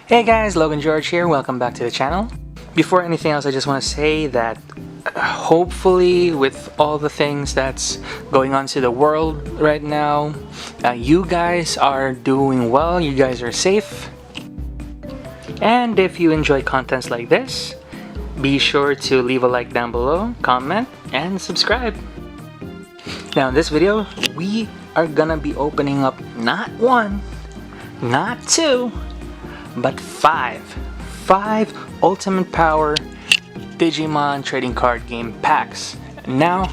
Hey guys, Logan George here. Welcome back to the channel. Before anything else, I just want to say that hopefully with all the things that's going on to the world right now, you guys are doing well, you guys are safe. And if you enjoy contents like this, be sure to leave a like down below, comment, and subscribe. Now in this video, we are gonna be opening up not one, not two, but five Ultimate Power Digimon trading card game packs. Now,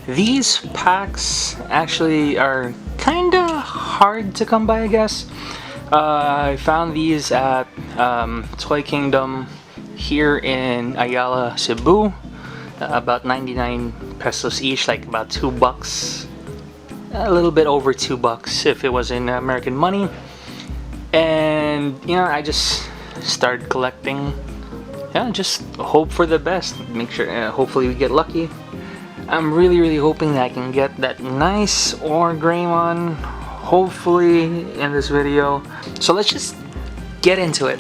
these packs actually are kinda hard to come by, I guess. I found these at Toy Kingdom here in Ayala, Cebu. About 99 pesos each, like about $2. A little bit over $2 if it was in American money. And you know, I just started collecting. Yeah, just hope for the best. Make sure, hopefully we get lucky. I'm really hoping that I can get that nice Greymon, hopefully in this video. So let's just get into it.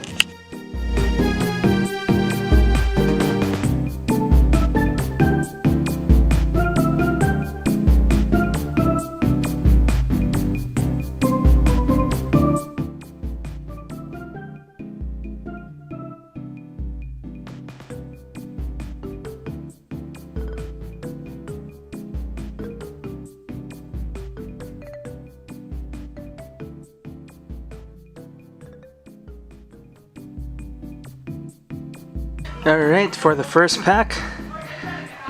Alright, for the first pack.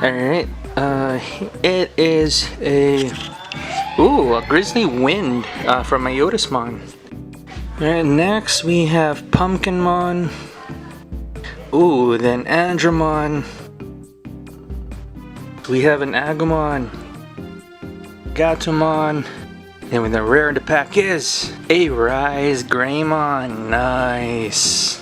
Alright, it is a Grizzly Wind from Iotismon. Alright, next we have Pumpkinmon. Then Andromon. We have an Agumon, Gatomon. And when the rare in the pack is a Rise Greymon. Nice.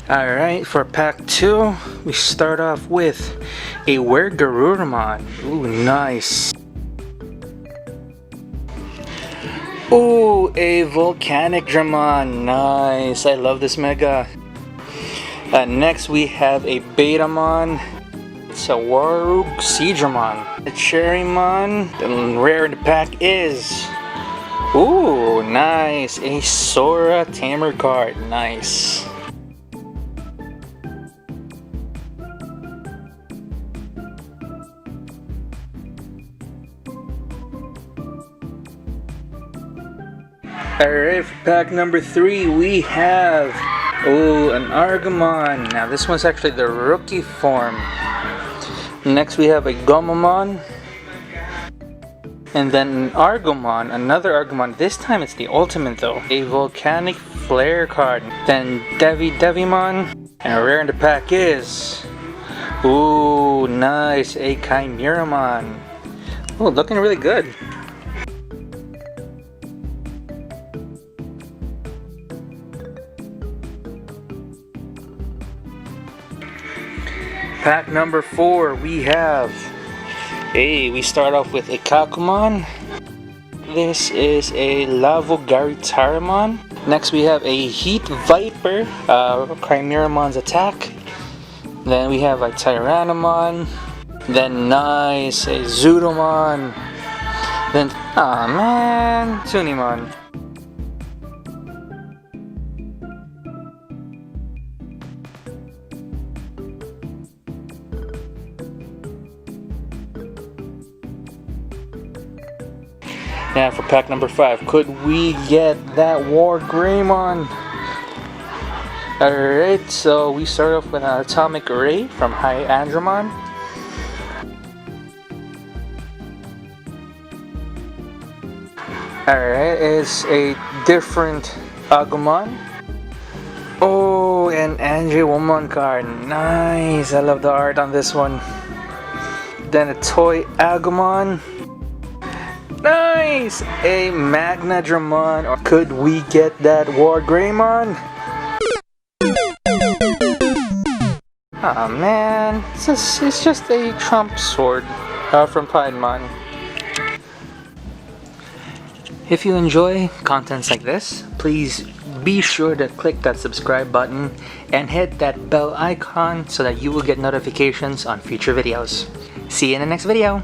Alright, for pack 2, we start off with a Garurumon. Ooh, nice. Ooh, a Volcanic Dramon. Nice. I love this mega. Next, we have a Betamon. It's a Warug Seadramon. A Cherrymon. The rare in the pack is... Ooh, nice. A Sora Tamer card. Nice. Alright, for pack number 3 we have an Argomon. Now this one's actually the rookie form. Next we have a Gomamon. And then an Argomon, another Argomon. This time it's the ultimate though. A Volcanic Flare card. Then Devimon. And rare in the pack is... Ooh, nice. A Chimeramon. Oh, looking really good. Pack number 4, we have we start off with a Kakumon. This is a Lavogaritarmon. Next we have a Heat Viper, Chimeramon's attack. Then we have a Tyrannomon. Then nice, a Zudomon. Then, Tunimon. Now for pack number 5, could we get that War Greymon? Alright, so we start off with an Atomic Ray from High Andromon. Alright, it's a different Agumon. Oh, an Angewomon card. Nice, I love the art on this one. Then a Toy Agumon. Nice! A Magna Dramon, or could we get that War Greymon? Aw man, it's just a Trump sword from Piedmon. If you enjoy contents like this, please be sure to click that subscribe button and hit that bell icon so that you will get notifications on future videos. See you in the next video!